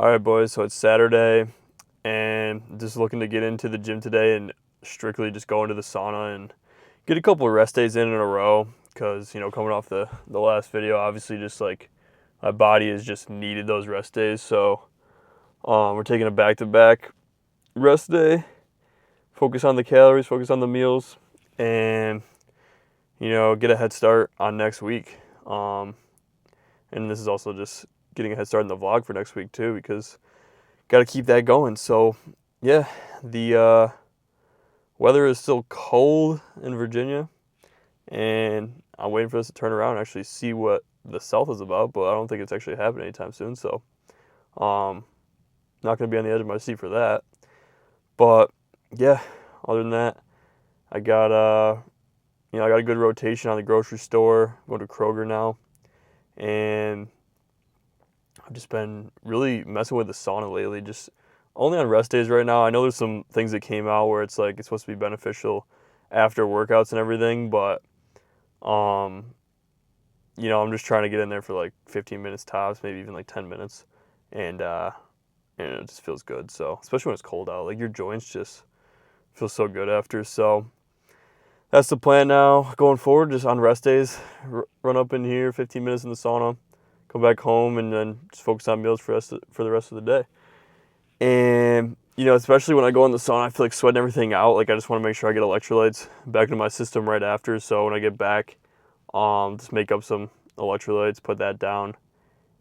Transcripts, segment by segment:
All right, boys. So it's Saturday, and just looking to get into the gym today and strictly just go into the sauna and get a couple of rest days in a row. Because coming off the last video, obviously just like my body has just needed those rest days. So we're taking a back-to-back rest day. Focus on the calories, focus on the meals, and get a head start on next week. And this is also just getting a head start in the vlog for next week too, because got to keep that going. So yeah, the weather is still cold in Virginia, and I'm waiting for this to turn around and actually see what the South is about, but I don't think it's actually happening anytime soon. So not going to be on the edge of my seat for that. But yeah, other than that, I got I got a good rotation on the grocery store. Going to Kroger now, and I've just been really messing with the sauna lately, just only on rest days right now. I know there's some things that came out where it's like it's supposed to be beneficial after workouts and everything, but I'm just trying to get in there for like 15 minutes tops, maybe even like 10 minutes, and it just feels good. So especially when it's cold out, like your joints just feel so good after. So that's the plan now going forward, just on rest days, run up in here, 15 minutes in the sauna, come back home, and then just focus on meals for the rest of the day. And, especially when I go in the sauna, I feel like sweating everything out. Like, I just want to make sure I get electrolytes back into my system right after. So when I get back, just make up some electrolytes, put that down,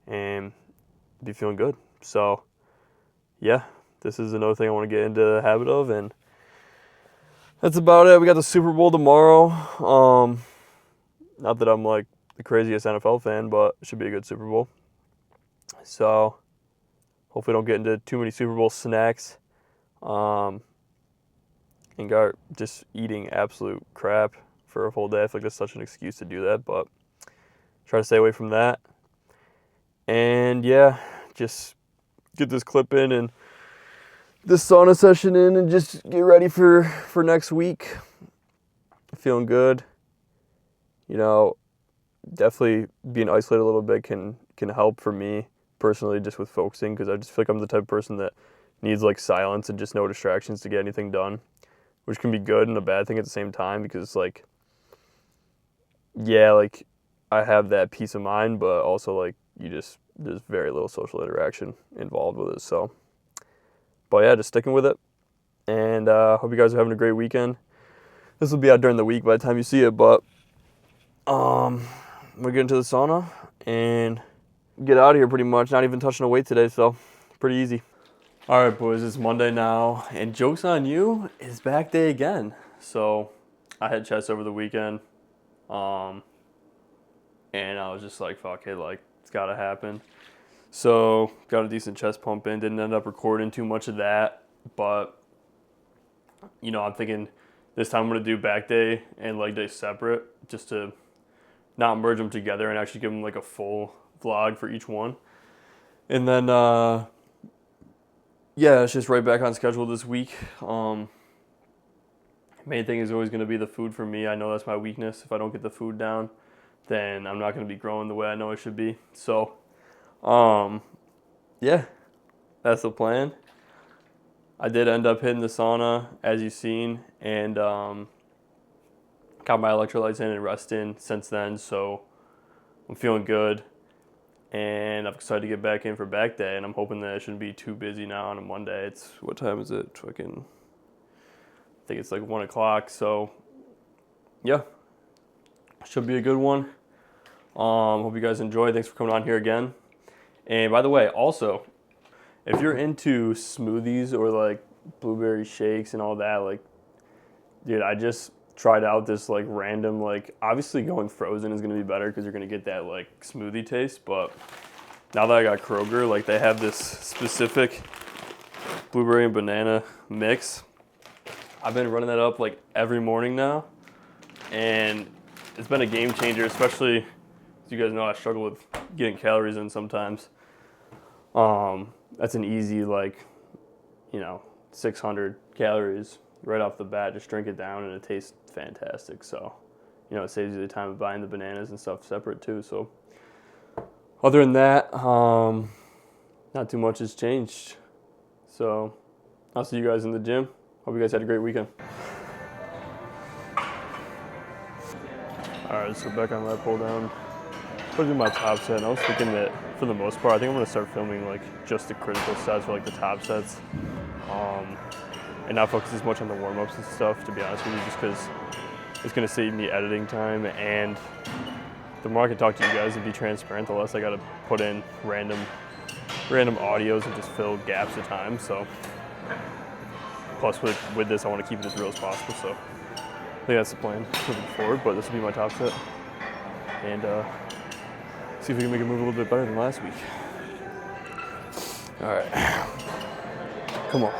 and be feeling good. So, yeah, this is another thing I want to get into the habit of, and that's about it. We got the Super Bowl tomorrow. Not that I'm like the craziest NFL fan, but it should be a good Super Bowl. So hopefully don't get into too many Super Bowl snacks. And got just eating absolute crap for a whole day. I feel like that's such an excuse to do that, but try to stay away from that. And yeah, just get this clip in and this sauna session in and just get ready for next week. Feeling good. Definitely being isolated a little bit can help for me personally, just with focusing, because I just feel like I'm the type of person that needs like silence and just no distractions to get anything done, which can be good and a bad thing at the same time, because like I have that peace of mind, but also like there's very little social interaction involved with it. So, but yeah, just sticking with it, and hope you guys are having a great weekend. This will be out during the week by the time you see it, but we get into the sauna and get out of here pretty much. Not even touching a weight today, so pretty easy. All right, boys, it's Monday now, and joke's on you, it's back day again. So I had chest over the weekend, and I was just like, fuck it, like it's gotta happen. So got a decent chest pump in. Didn't end up recording too much of that, but I'm thinking this time I'm gonna do back day and leg day separate, just to not merge them together and actually give them like a full vlog for each one. And then it's just right back on schedule this week. Main thing is always going to be the food for me. I know that's my weakness. If I don't get the food down, then I'm not going to be growing the way I know I should be. So that's the plan. I did end up hitting the sauna, as you've seen, and got my electrolytes in and rest in since then, so I'm feeling good, and I'm excited to get back in for back day, and I'm hoping that it shouldn't be too busy now on a Monday. What time is it? I think it's like 1 o'clock, so yeah, should be a good one. Hope you guys enjoy. Thanks for coming on here again. And by the way, also, if you're into smoothies or like blueberry shakes and all that, like, dude, I just tried out this like random, like, obviously going frozen is going to be better because you're going to get that like smoothie taste, but now that I got Kroger, like they have this specific blueberry and banana mix. I've been running that up like every morning now, and it's been a game changer, especially as you guys know I struggle with getting calories in sometimes. That's an easy 600 calories right off the bat. Just drink it down and it tastes fantastic. So, it saves you the time of buying the bananas and stuff separate too. So, other than that, not too much has changed. So I'll see you guys in the gym. Hope you guys had a great weekend. All right, so back on lat pull down. I'm gonna do my top set, and I was thinking that for the most part, I think I'm gonna start filming like just the critical sets for like the top sets, and not focus as much on the warm-ups and stuff, to be honest with you, just because it's gonna save me editing time, and the more I can talk to you guys and be transparent, the less I gotta put in random audios and just fill gaps of time. So plus with this, I want to keep it as real as possible, so I think that's the plan moving forward. But this will be my top set, and see if we can make it move a little bit better than last week. All right, come on.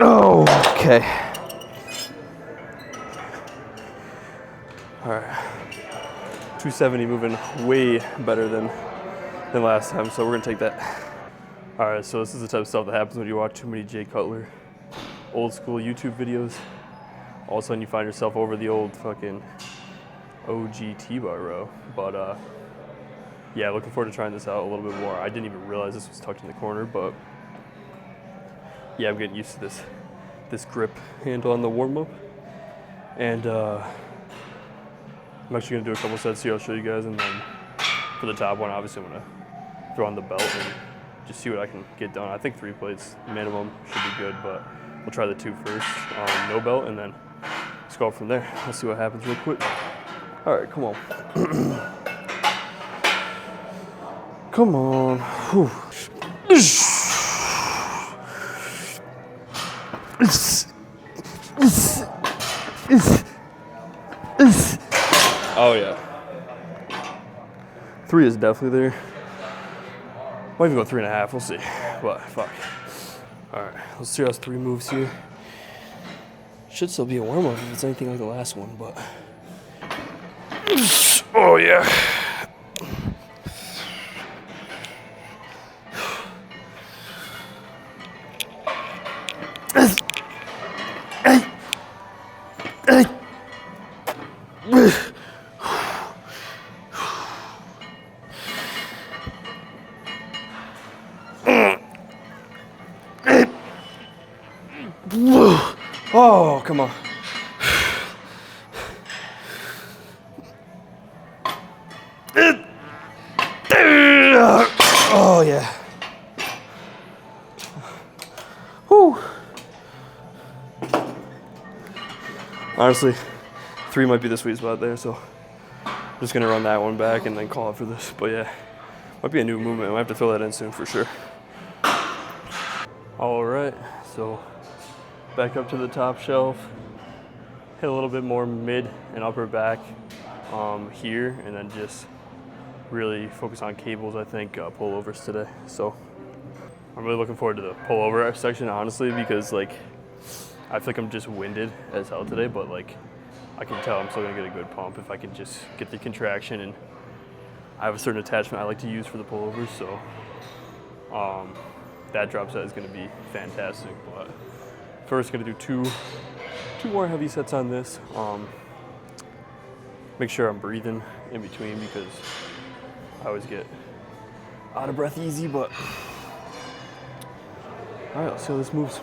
Oh, okay. All right. 270 moving way better than last time, so we're gonna take that. All right, so this is the type of stuff that happens when you watch too many Jay Cutler old school YouTube videos. All of a sudden you find yourself over the old fucking OG T-bar row. But yeah, looking forward to trying this out a little bit more. I didn't even realize this was tucked in the corner, but yeah, I'm getting used to this grip handle on the warm-up. And I'm actually gonna do a couple sets here, I'll show you guys, and then for the top one, obviously I'm gonna throw on the belt and just see what I can get done. I think 3 plates minimum should be good, but we'll try the 2 first, no belt, and then let's go from there. Let's see what happens real quick. All right, come on. Come on. Whew. Oh yeah. 3 is definitely there. Might even go 3.5, we'll see. But fuck. Alright, let's see us 3 moves here. Should still be a warm-up if it's anything like the last one, but. Oh yeah. Oh, come on. Oh, yeah. Whew. Honestly, 3 might be the sweet spot there, so I'm just gonna run that one back and then call it for this. But yeah, might be a new movement. I might have to throw that in soon for sure. All right, so back up to the top shelf, hit a little bit more mid and upper back here, and then just really focus on cables, I think, pullovers today. So I'm really looking forward to the pullover section, honestly, because like I feel like I'm just winded as hell today, but like I can tell I'm still gonna get a good pump if I can just get the contraction, and I have a certain attachment I like to use for the pullovers, so that drop set is gonna be fantastic. But first, gonna do two more heavy sets on this. Make sure I'm breathing in between because I always get out of breath easy, but all right, let's see how this moves.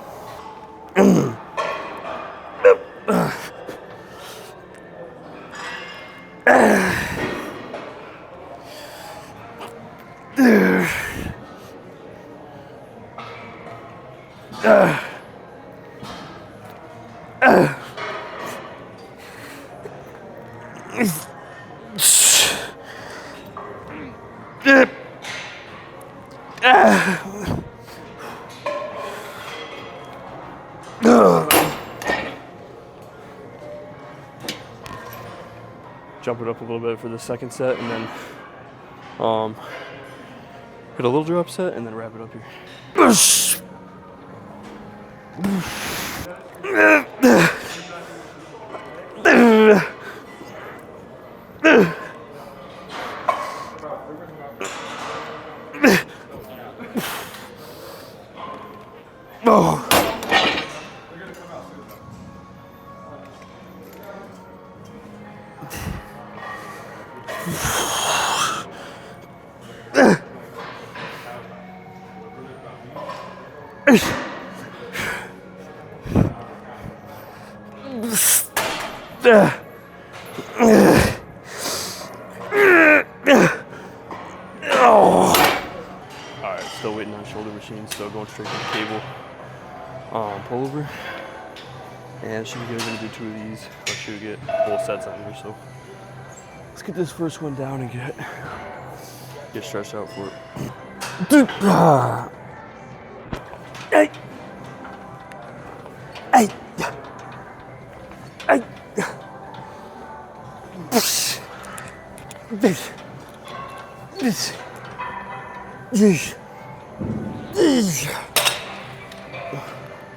Jump it up a little bit for the second set, and then Hit a little drop set and then wrap it up here. Oh. Alright, still waiting on shoulder machine, so going straight to the cable. Pull over. And should be good. We're gonna do 2 of these. I should get both sets on here, so let's get this first one down and get stretched out for it. Hey! Hey! Hey!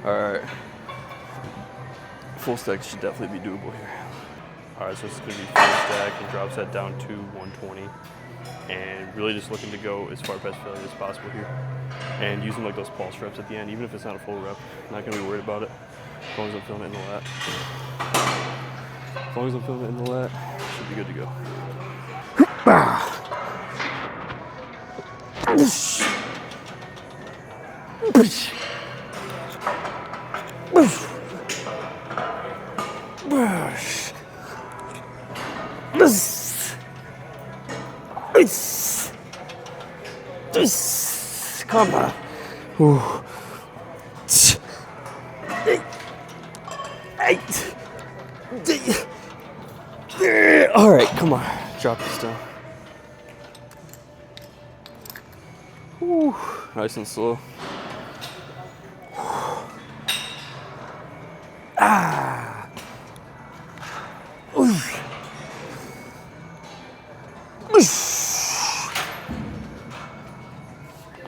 Alright. Full stack should definitely be doable here. Alright, so this is going to be full stack and drop set down to 120. And really just looking to go as far past failure as possible here. And using like those pulse reps at the end, even if it's not a full rep. Not going to be worried about it. As long as I'm feeling it in the lat. As long as I'm feeling it in the lat, should be good to go. Come on. All right, come on. Drop this down. Whew. Nice and slow. Ah.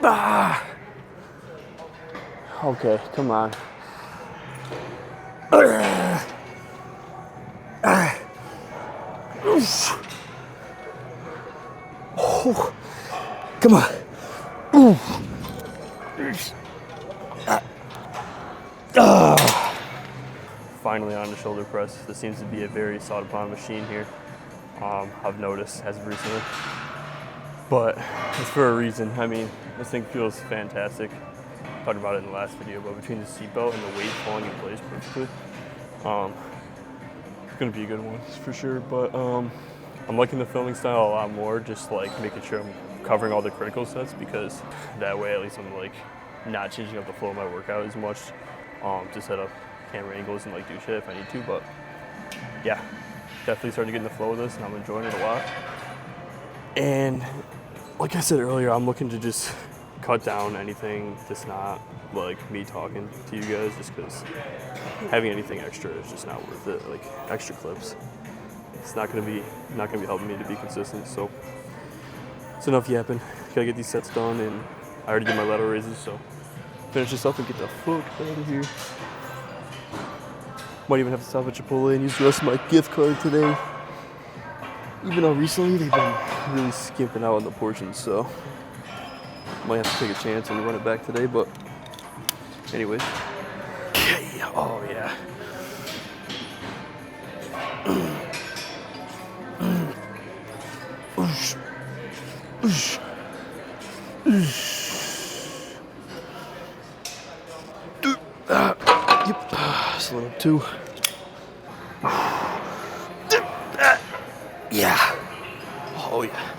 Ah. Okay, come on. Oh, come on. Finally on the shoulder press. This seems to be a very sought upon machine here. I've noticed as of recently. But it's for a reason. I mean, this thing feels fantastic. Talked about it in the last video, but between the seatbelt and the weight falling in place perfectly, it's gonna be a good one for sure. But I'm liking the filming style a lot more, just like making sure I'm covering all the critical sets, because that way at least I'm like not changing up the flow of my workout as much. To set up camera angles and like do shit if I need to. But yeah, definitely starting to get in the flow of this, and I'm enjoying it a lot. And like I said earlier, I'm looking to just cut down anything that's not like me talking to you guys, just because having anything extra is just not worth it. Like extra clips, it's not gonna be helping me to be consistent. So it's enough yapping. Gotta get these sets done, and I already did my lateral raises, so finish this up and get the fuck out of here. Might even have to stop at Chipotle and use the rest of my gift card today. Even though recently they've been really skimping out on the portions, so might have to take a chance and run it back today. But anyways, okay. Oh yeah. Yep. Slow up too. Yeah. Oh yeah.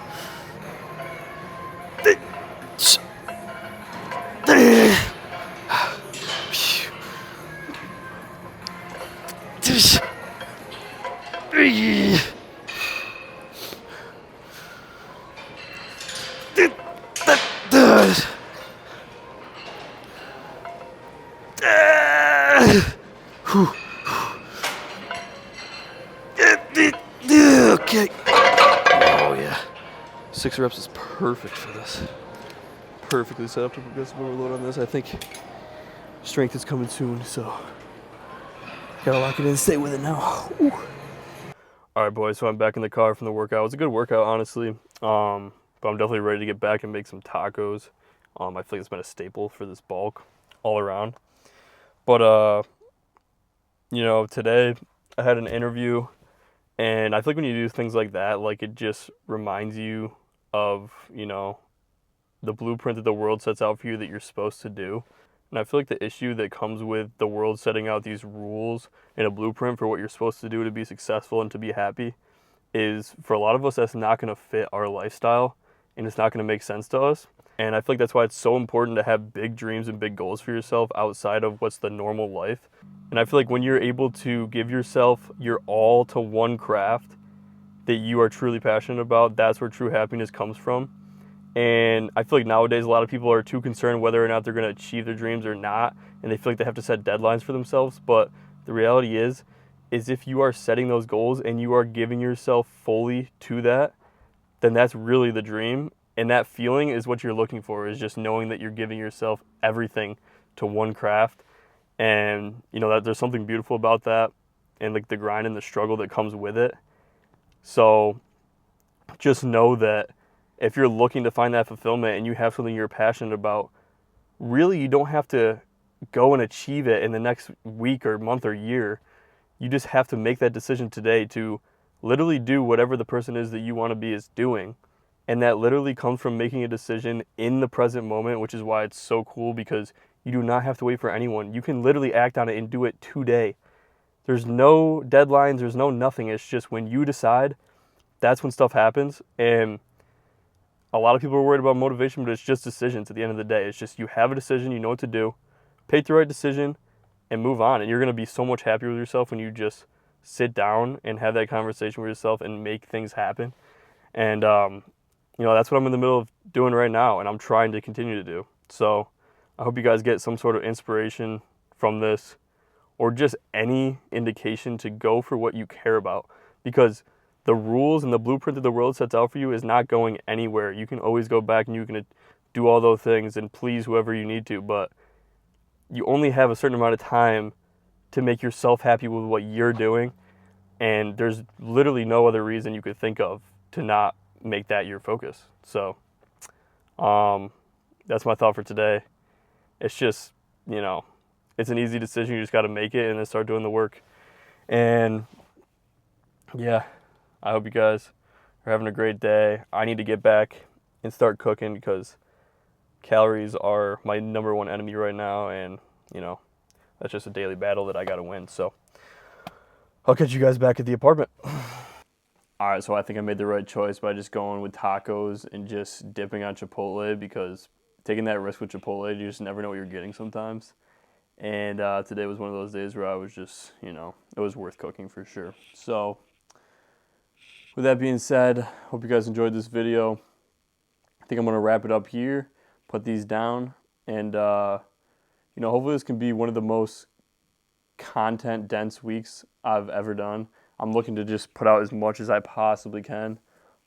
Okay. Oh yeah. 6 reps is perfect for this. perfectly set up to get some overload on this. I think strength is coming soon, so gotta lock it in and stay with it now. Ooh. All right, boys, so I'm back in the car from the workout. It was a good workout, honestly, but I'm definitely ready to get back and make some tacos. I feel like it's been a staple for this bulk all around. But, today I had an interview, and I feel like when you do things like that, like it just reminds you of, the blueprint that the world sets out for you that you're supposed to do. And I feel like the issue that comes with the world setting out these rules and a blueprint for what you're supposed to do to be successful and to be happy is, for a lot of us, that's not going to fit our lifestyle and it's not going to make sense to us. And I feel like that's why it's so important to have big dreams and big goals for yourself outside of what's the normal life. And I feel like when you're able to give yourself your all to one craft that you are truly passionate about, that's where true happiness comes from. And I feel like nowadays a lot of people are too concerned whether or not they're going to achieve their dreams or not, and they feel like they have to set deadlines for themselves. But the reality is if you are setting those goals and you are giving yourself fully to that, then that's really the dream. And that feeling is what you're looking for, is just knowing that you're giving yourself everything to one craft. And that there's something beautiful about that, and like the grind and the struggle that comes with it. So just know that if you're looking to find that fulfillment and you have something you're passionate about, really you don't have to go and achieve it in the next week or month or year. You just have to make that decision today to literally do whatever the person is that you want to be is doing. And that literally comes from making a decision in the present moment, which is why it's so cool, because you do not have to wait for anyone. You can literally act on it and do it today. There's no deadlines, there's no nothing. It's just when you decide, that's when stuff happens. And a lot of people are worried about motivation, but it's just decisions at the end of the day. It's just you have a decision, you know what to do, pick the right decision, and move on. And you're going to be so much happier with yourself when you just sit down and have that conversation with yourself and make things happen. And, that's what I'm in the middle of doing right now, and I'm trying to continue to do. So I hope you guys get some sort of inspiration from this, or just any indication to go for what you care about. Because the rules and the blueprint that the world sets out for you is not going anywhere. You can always go back and you can do all those things and please whoever you need to, but you only have a certain amount of time to make yourself happy with what you're doing. And there's literally no other reason you could think of to not make that your focus. So that's my thought for today. It's just, it's an easy decision. You just got to make it and then start doing the work. And yeah, I hope you guys are having a great day. I need to get back and start cooking because calories are my number one enemy right now. And, that's just a daily battle that I got to win. So I'll catch you guys back at the apartment. All right, so I think I made the right choice by just going with tacos and just dipping on Chipotle, because taking that risk with Chipotle, you just never know what you're getting sometimes. And today was one of those days where I was just, it was worth cooking for sure. So with that being said, hope you guys enjoyed this video. I think I'm going to wrap it up here, put these down, and, hopefully this can be one of the most content-dense weeks I've ever done. I'm looking to just put out as much as I possibly can,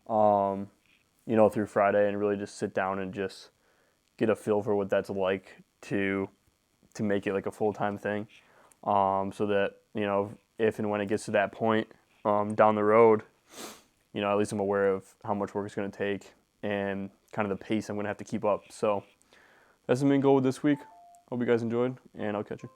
through Friday, and really just sit down and just get a feel for what that's like to make it like a full-time thing, so that, if and when it gets to that point down the road, at least I'm aware of how much work it's going to take and kind of the pace I'm going to have to keep up. So that's the main goal with this week. Hope you guys enjoyed, and I'll catch you.